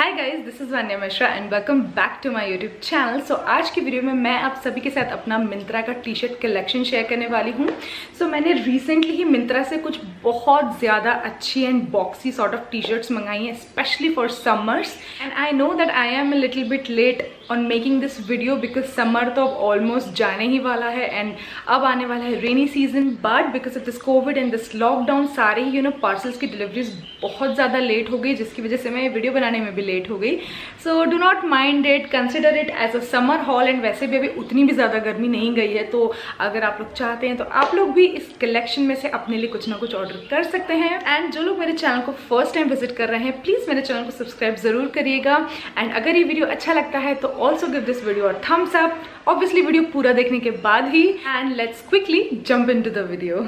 Hi guys, this is Vanya Mishra and welcome back to my YouTube channel. So आज की video में मैं आप सभी के साथ अपना मिंत्रा का टी शर्ट कलेक्शन शेयर करने वाली हूँ। सो मैंने रिसेंटली ही मिंत्रा से कुछ बहुत ज़्यादा अच्छी and boxy sort of T shirts मंगाई हैं, specially for summers. And I know that I am a little bit late on making this video because summer तो अब ऑलमोस्ट जाने ही वाला है एंड अब आने वाला है rainy season. But because of this Covid and this lockdown सारे ही पार्सल्स की डिलीवरीज बहुत ज़्यादा लेट हो गई, जिसकी वजह से मैं वीडियो बनाने में भी लेट हो गई। So do not mind it, consider it as a summer haul. And वैसे भी अभी उतनी भी ज़्यादा गर्मी नहीं गई है, तो अगर आप लोग चाहते हैं तो आप लोग भी इस कलेक्शन में से अपने लिए कुछ ना कुछ ऑर्डर कर सकते हैं। एंड जो लोग मेरे चैनल को फर्स्ट टाइम विजिट कर रहे हैं, प्लीज़ मेरे चैनल को सब्सक्राइब जरूर करिएगा। एंड अगर ये वीडियो अच्छा लगता है तो also give this video a thumbs up, obviously video पूरा देखने के बाद ही। And let's quickly jump into the video.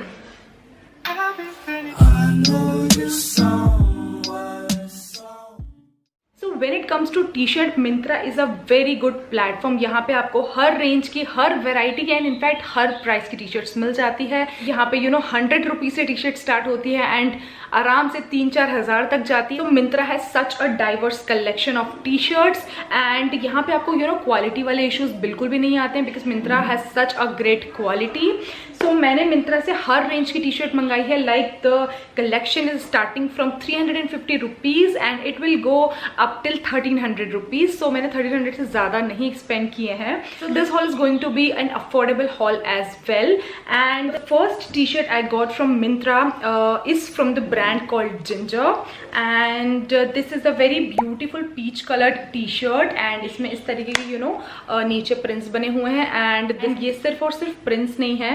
When it comes to T-shirt, Myntra is a very good platform. यहाँ पे आपको हर रेंज की, हर वेराइटी की एंड इनफैक्ट हर प्राइस की टी शर्ट्स मिल जाती है। यहाँ पे 100 रुपीज़ से टी शर्ट स्टार्ट होती है एंड आराम से 3-4 हज़ार तक जाती है। तो मिंत्रा है such a diverse collection of T shirts and यहाँ पे आपको क्वालिटी वाले इश्यूज बिल्कुल भी नहीं आते हैं because Myntra has such a great quality. So मैंने मिंत्रा से हर रेंज की टी शर्ट मंगाई है। Like the collection is starting from 350 rupees and it will go up till 1300 rupees. So मैंने 1300 से ज़्यादा नहीं एक्सपेंड किए हैं। So this haul is going to be an affordable haul as well. And the first T shirt I got from Myntra is from the brand called Ginger and this is a very beautiful peach colored t-shirt and इसमें इस तरीके की नीचे prints बने हुए हैं and ये सिर्फ और सिर्फ प्रिंट्स नहीं है,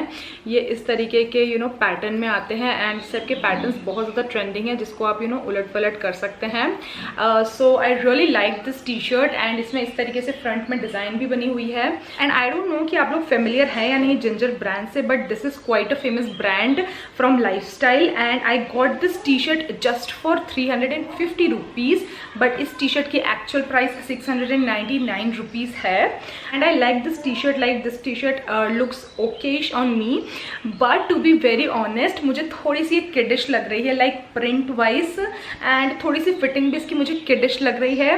ये इस तरीके के पैटर्न में आते हैं एंड सबके पैटर्न्स बहुत ज़्यादा ट्रेंडिंग है जिसको आप उलट पलट कर सकते हैं। So I really like this T shirt and इसमें इस तरीके से फ्रंट में डिज़ाइन भी बनी हुई है। एंड आई डोंट नो कि आप लोग फेमिलियर हैं या नहीं जिंजर ब्रांड से, but this is quite a famous brand from Lifestyle and I got this T shirt just for 350 rupees. But इस टी शर्ट की एक्चुअल प्राइस 699 रुपीज़ है। And I like this T shirt, like this T shirt looks okayish on me, but to be very honest मुझे थोड़ी सी kiddish लग रही है, like print wise and थोड़ी सी fitting भी इसकी मुझे किडिश लग रही है।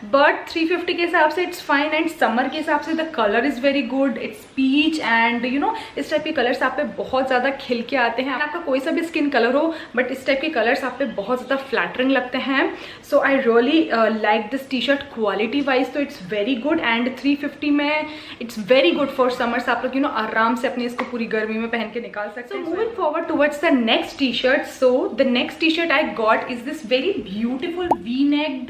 बट 350 के हिसाब से इट्स फाइन एंड समर के हिसाब से the colour is very good, it's peach and इस टाइप के कलर्स आप पे बहुत ज़्यादा खिल के आते हैं। आपका कोई सा भी स्किन कलर हो बट इस टाइप के कलर्स आप पे बहुत ज़्यादा फ्लैटरिंग लगते हैं। So I really like this T shirt. Quality wise तो इट्स वेरी गुड एंड 350 में it's very good for summers. आप लोग आराम से अपने इसको पूरी गर्मी में पहन के निकाल सकते हैं। Moving forward towards the next T shirt. So the next T shirt I got is this very beautiful V-necked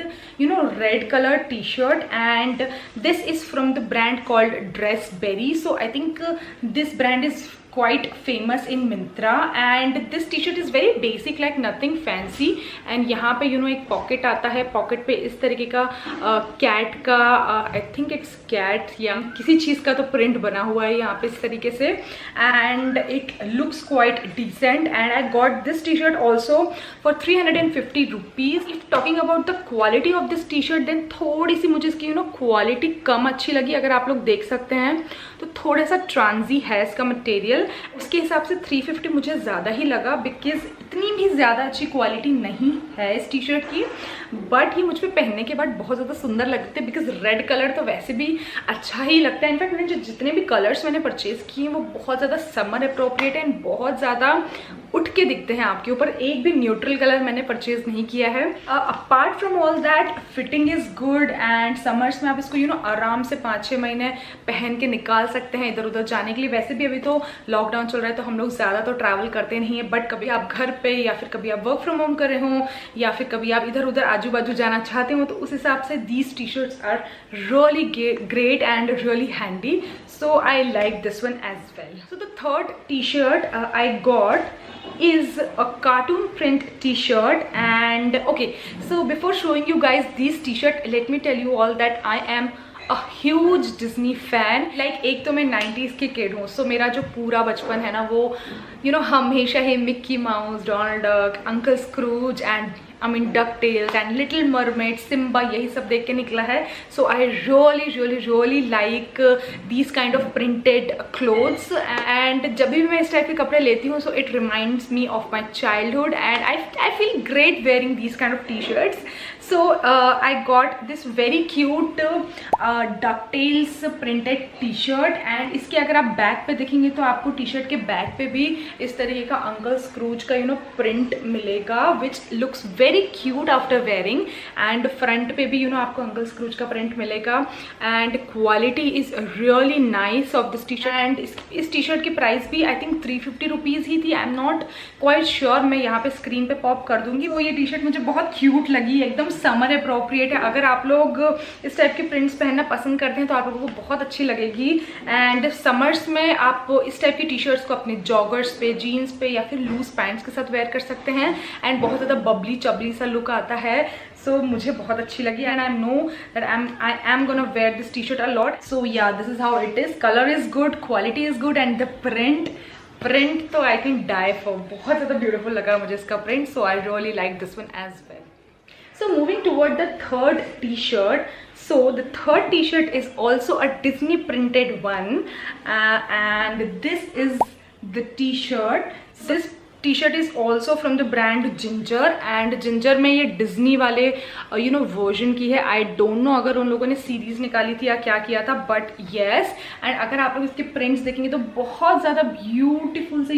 red color t-shirt and this is from the brand called Dressberry. So I think this brand is quite famous in Myntra and this t-shirt is very basic, like nothing fancy. and यहाँ पे एक pocket आता है, pocket पे इस तरीके का cat का आई थिंक इट्स कैट या किसी चीज़ का तो प्रिंट बना हुआ है यहाँ पे इस तरीके से and it looks quite decent and I got this T shirt also for 350 rupees. If talking about the quality of this T shirt then थोड़ी सी मुझे इसकी क्वालिटी कम अच्छी लगी। अगर आप लोग देख सकते हैं तो थोड़ा सा ट्रांजी है इसका मटेरियल, उसके हिसाब से 350 मुझे ज़्यादा ही लगा बिकॉज इतनी भी ज़्यादा अच्छी क्वालिटी नहीं है इस टी शर्ट की। बट ये मुझ पे पहनने के बाद बहुत ज़्यादा सुंदर लगते हैं बिकॉज रेड कलर तो वैसे भी अच्छा ही लगता है। इनफैक्ट मैंने जितने भी कलर्स मैंने परचेज किए वो बहुत ज़्यादा समर अप्रोप्रिएट एंड बहुत ज़्यादा उठ के दिखते हैं आपके ऊपर। एक भी न्यूट्रल कलर मैंने परचेज नहीं किया है। Apart from all that fitting is good and summers में आप इसको आराम से 5-6 महीने पहन के निकाल सकते हैं इधर उधर जाने के लिए। वैसे भी अभी तो लॉकडाउन चल रहा है तो हम लोग ज़्यादा तो ट्रैवल करते नहीं है, बट कभी आप घर पे या फिर कभी आप वर्क फ्रॉम होम कर रहे हो या फिर कभी आप इधर उधर आजू बाजू जाना चाहते हो तो उस हिसाब से these T shirts are really great and really handy. So I like this one as well. So the third T shirt I got is a cartoon print t-shirt and okay, so before showing you guys these t-shirt, let me tell you all that I am a huge Disney fan. like एक तो मैं 90s की kid हूँ, सो मेरा जो पूरा बचपन है ना वो हमेशा ही Mickey Mouse, Donald Duck, Uncle Scrooge and DuckTales and Little Mermaid, Simba, यही सब देख के निकला है। So I really like these kind of printed clothes and जब भी मैं इस टाइप के कपड़े लेती हूँ so it reminds me of my childhood and I feel great wearing these kind of t-shirts. So I got this very cute DuckTales printed t-shirt and इसके अगर आप बैक पे देखेंगे तो आपको टी-शर्ट के बैक पे भी इस तरीके का अंकल स्क्रूज का प्रिंट मिलेगा which looks very cute after wearing and front पे भी आपको अंकल स्क्रूज का प्रिंट मिलेगा and quality is really nice of this t-shirt and इस टी-शर्ट की प्राइस भी I think 350 रुपीज़ ही थी. आई एम नॉट क्वाइट श्योर, मैं यहाँ पे स्क्रीन पे पॉप कर दूंगी. वो ये टी-शर्ट मुझे बहुत क्यूट लगी, एकदम समर अप्रोप्रिएट है. अगर आप लोग इस टाइप के प्रिंट्स पहनना पसंद करते हैं तो आप लोगों को बहुत अच्छी लगेगी. एंड समर्स में आप इस टाइप की टी-शर्ट्स को अपने जॉगर्स पे, जीन्स पे या फिर लूज पैंट्स के साथ वेयर कर सकते हैं एंड बहुत ज़्यादा बबली चबली सा लुक आता है. So मुझे बहुत अच्छी लगी and I know that I am gonna wear this t-shirt a lot. So yeah, this is how it is. Color is good, quality is good and the print तो I can die for. बहुत ज़्यादा beautiful लगा मुझे इसका print. So I really like this one as well. So moving toward the third t-shirt. So the third t-shirt is also a Disney printed one and this is the t-shirt. This T shirt is also from the brand Ginger and Ginger में ये Disney वाले version की है. I don't know अगर उन लोगों ने series निकाली थी या क्या किया था, बट येस. एंड अगर आप लोग इसके प्रिंट्स देखेंगे तो बहुत ज़्यादा ब्यूटीफुल से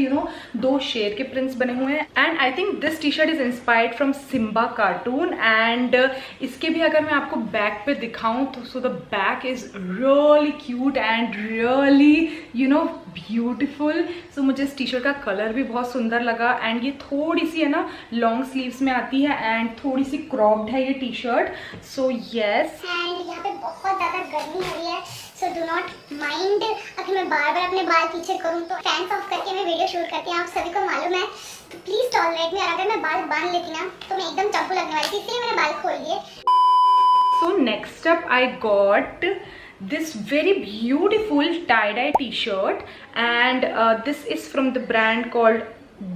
दो शेर के प्रिंट्स बने हुए हैं. And I think this T shirt is inspired from Simba cartoon and इसके भी अगर मैं आपको बैक पे दिखाऊं तो so the back is really cute and really beautiful. So मुझे इस टी शर्ट का कलर भी बहुत सुंदर लगा एंड ये थोड़ी सी है ना लॉन्ग स्लीव्स में आती है एंड थोड़ी सी क्रॉप्ड है ये T shirt. So yes, and यहाँ पे बहुत ज़्यादा गर्मी हो रही है, सो डू नॉट माइंड अगर मैं बार बार अपने बाल पीछे करूँ तो फैंस ऑफ करके मैं वीडियो शूट करती हूँ, आप सभी को मालूम है. तो प्लीज़ टॉलरेट मी. और अगर मैं बाल बांध लेती ना तो मैं एकदम चंपू लगने वाली थी, इसलिए मैंने बाल खोल लिए. So next up I got this very beautiful tie-dye t-shirt and this is from the brand called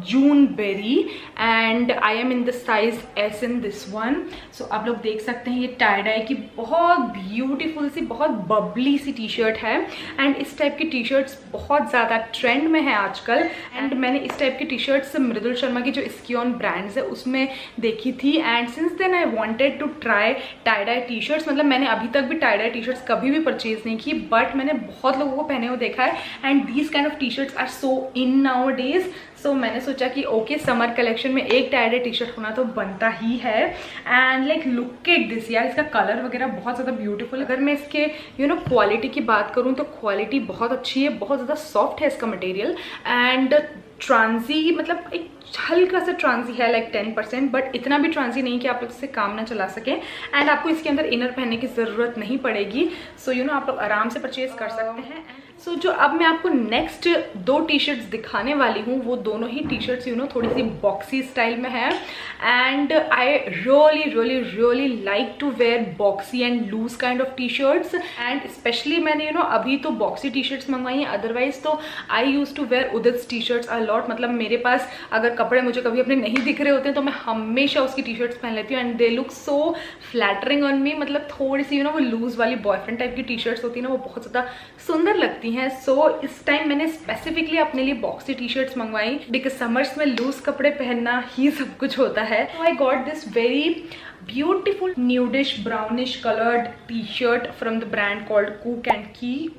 Juneberry and I am in the size S in this one. So आप लोग देख सकते हैं ये टाई डाई की बहुत beautiful सी, बहुत Babli C T shirt है एंड इस टाइप की टी शर्ट्स बहुत ज़्यादा ट्रेंड में है आजकल. एंड मैंने इस टाइप की टी शर्ट्स मृदुल शर्मा की जो इस्कियॉन ब्रांड्स है उसमें देखी थी and since then I wanted to try tie dye T shirts. मतलब मैंने अभी तक भी टाई डाई टी शर्ट्स कभी भी परचेज नहीं की बट मैंने बहुत लोगों को पहने हुए देखा है and these kind of T shirts are so in nowadays. So मैंने सोचा कि ओके समर कलेक्शन में एक टाई डाई टी शर्ट होना तो बनता ही है. And like look at this यार, इसका कलर वगैरह बहुत ज़्यादा ब्यूटीफुल. अगर मैं इसके क्वालिटी की बात करूँ तो क्वालिटी बहुत अच्छी है, बहुत ज़्यादा सॉफ्ट है इसका मटेरियल एंड ट्रांजी मतलब एक हल्का सा ट्रांजी है लाइक 10%, बट इतना भी ट्रांजी नहीं कि आप लोग इससे काम ना चला सकें एंड आपको इसके अंदर इनर पहनने की ज़रूरत नहीं पड़ेगी. सो आप लोग आराम से परचेज कर सकते हैं. सो जो अब मैं आपको नेक्स्ट दो टी शर्ट्स दिखाने वाली हूँ वो दोनों ही टी शर्ट्स थोड़ी सी बॉक्सी स्टाइल में है and I really like to wear boxy and loose kind of T shirts and specially मैंने अभी तो बॉक्सी टी शर्ट्स मंगवाई हैं. अदरवाइज तो I use to wear Udit T shirts a lot. मतलब मेरे पास अगर कपड़े मुझे कभी अपने नहीं दिख रहे होते हैं तो मैं हमेशा उसकी टी शर्ट्स पहन लेती हूँ and they look so flattering on me. मतलब थोड़ी सी वो लूज वाली बॉयफ्रेंड टाइप की टी शर्ट्स होती है ना, वो बहुत ज़्यादा सुंदर लगती हैं. सो इस टाइम मैंने स्पेसिफिकली अपने लिए बॉक्सी टी शर्ट्स मंगवाई बिकॉज समर्स में लूज कपड़े पहनना ही सब कुछ होता है. So I got this very beautiful nudish brownish colored t-shirt from the brand called Cook and Keech.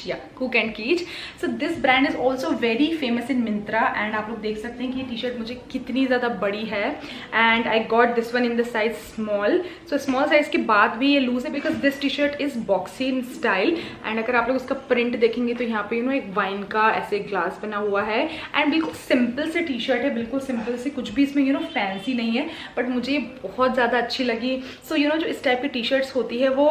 Yeah, Cook and Keech. So this brand is also very famous in Myntra and आप लोग देख सकते हैं कि ये T-shirt मुझे कितनी ज़्यादा बड़ी है and I got this one in the size small. So small size के बाद भी ये लूज है because this t-shirt is boxy in style and अगर आप लोग उसका प्रिंट देखेंगे तो यहाँ पे एक वाइन का ऐसे ग्लास बना हुआ है एंड बिल्कुल सिंपल से टी-शर्ट है, बिल्कुल सिंपल से, कुछ भी इसमें फैंसी नहीं है बट मुझे बहुत ज़्यादा अच्छी लगी. सो जो इस टाइप की टी शर्ट्स होती है वो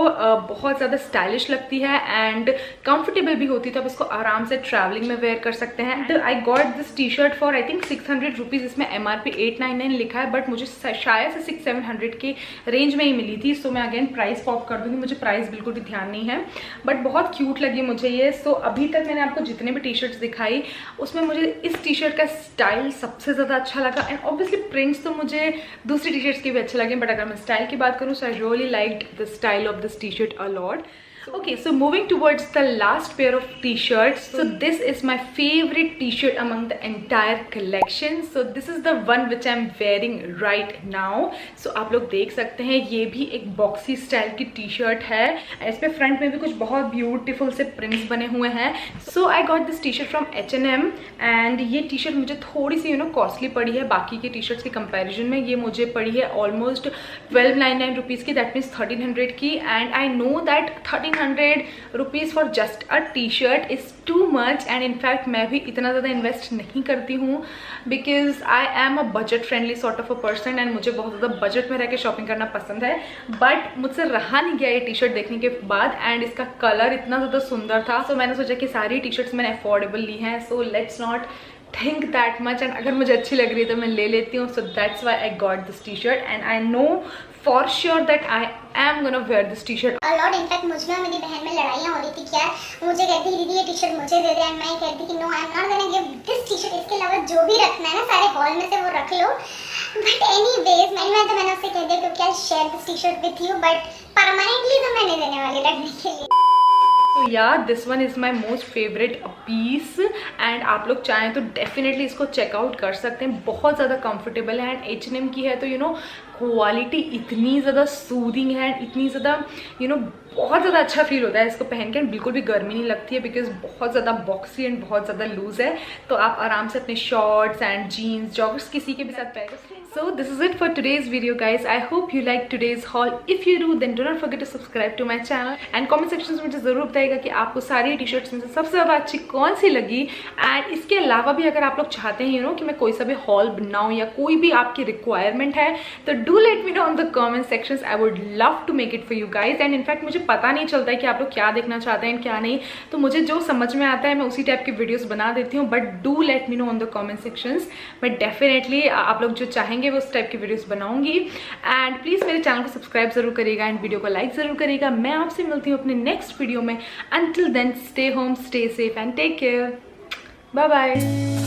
बहुत ज़्यादा स्टाइलिश लगती है एंड कंफर्टेबल भी होती है, तो आप इसको आराम से ट्रैवलिंग में वेयर कर सकते हैं. आई got this T shirt for I think 600 rupees. इसमें MRP 899 लिखा है बट मुझे शायद से 600-700 के रेंज में ही मिली थी. सो मैं अगेन प्राइस पॉप कर दूंगी, मुझे प्राइस बिल्कुल भी ध्यान नहीं है बट बहुत क्यूट लगी मुझे ये. सो अभी तक मैंने आपको जितने भी टी शर्ट्स दिखाई उसमें मुझे इस टी शर्ट का स्टाइल सबसे ज़्यादा अच्छा लगा एंड ऑब्वियसली प्रिंट्स तो मुझे दूसरी टी शर्ट्स के भी अच्छे लगे बट अगर मैं स्टाइल की बात करूँ so I really liked the style of this T shirt a lot. Okay, so moving towards the last pair of t-shirts. So this is my favorite t-shirt among the entire collection. So this is the one which I'm wearing right now. So आप लोग देख सकते हैं ये भी एक boxy style की T-shirt है. इसमें फ्रंट में भी कुछ बहुत ब्यूटीफुल से प्रिंट्स बने हुए हैं. So I got this t-shirt from H&M and ये टी-शर्ट मुझे थोड़ी सी कॉस्टली पड़ी है बाकी के टी-शर्ट्स के कंपैरिजन में. ये मुझे पड़ी है ऑलमोस्ट 1299 रुपीज़ की, दैट मीन्स 1300 की. And I know that 1300 rupees for just a T shirt is too much. And in fact मैं भी इतना ज़्यादा इन्वेस्ट नहीं करती हूँ because I am a budget friendly sort of a person and मुझे बहुत ज़्यादा बजट में रह के शॉपिंग करना पसंद है. बट मुझसे रहा नहीं गया ये टी शर्ट देखने के बाद एंड इसका कलर इतना ज़्यादा सुंदर था. सो मैंने सोचा कि सारी टी शर्ट्स मैंने अफोर्डेबल ली हैं. So let's not think that much and अगर मुझे अच्छी लग रही है तो मैं ले लेती हूँ. So that's why I got this T shirt and I know for sure that I am gonna wear this T shirt. Lord in fact मुझे और मेरी बहन में लड़ाइयाँ हो रही थी कि यार मुझे कहती दीदी ये टी शर्ट मुझे दे दे एंड मैं कहती कि no I am not gonna give this T shirt. इसके अलावा जो भी रखना है ना सारे हॉल में से वो रख लो. बट एनीवेज मैंने उससे कह दिया क्योंकि I share this T shirt with you but permanently तो मैं नहीं देने वाली रखने के लिए. तो यार this one is my most favourite piece and आप लोग चाहें तो डेफिनेटली इसको चेकआउट कर सकते हैं. बहुत ज़्यादा कंफर्टेबल है एंड H&M की है तो क्वालिटी इतनी ज़्यादा सूदिंग है एंड इतनी ज़्यादा बहुत ज़्यादा अच्छा फील होता है इसको पहन के एंड बिल्कुल भी गर्मी नहीं लगती है बिकॉज बहुत ज़्यादा बॉक्सी एंड बहुत ज़्यादा लूज है. तो आप आराम से अपने शॉर्ट्स एंड जीन्स जॉगर्स किसी के भी साथ पहन. So this is it for today's video guys. I hope you liked today's haul. If you do then do not forget to subscribe to my channel and comment section में मुझे ज़रूर बताइएगा कि आपको सारी टी शर्ट्स में से सबसे ज़्यादा अच्छी कौन सी लगी. एंड इसके अलावा भी अगर आप लोग चाहते हैं कि मैं कोई सा भी हॉल बनाऊँ या कोई भी आपकी रिक्वायरमेंट है तो do let me know on the comment sections. I would love to make it for you guys. And in fact मुझे पता नहीं चलता है कि आप लोग क्या देखना चाहते हैं क्या नहीं. तो मुझे जो समझ में आता है मैं उसी टाइप की वीडियोज़ बना देती हूँ. But do let me know on the comment sections. मैं डेफिनेटली आप लोग जो चाहेंगे वो उस टाइप की वीडियोस बनाऊंगी. एंड प्लीज मेरे चैनल को सब्सक्राइब जरूर करिएगा एंड वीडियो को लाइक जरूर करिएगा. मैं आपसे मिलती हूँ अपने नेक्स्ट वीडियो में. Until then stay home, stay safe and take care. Bye bye.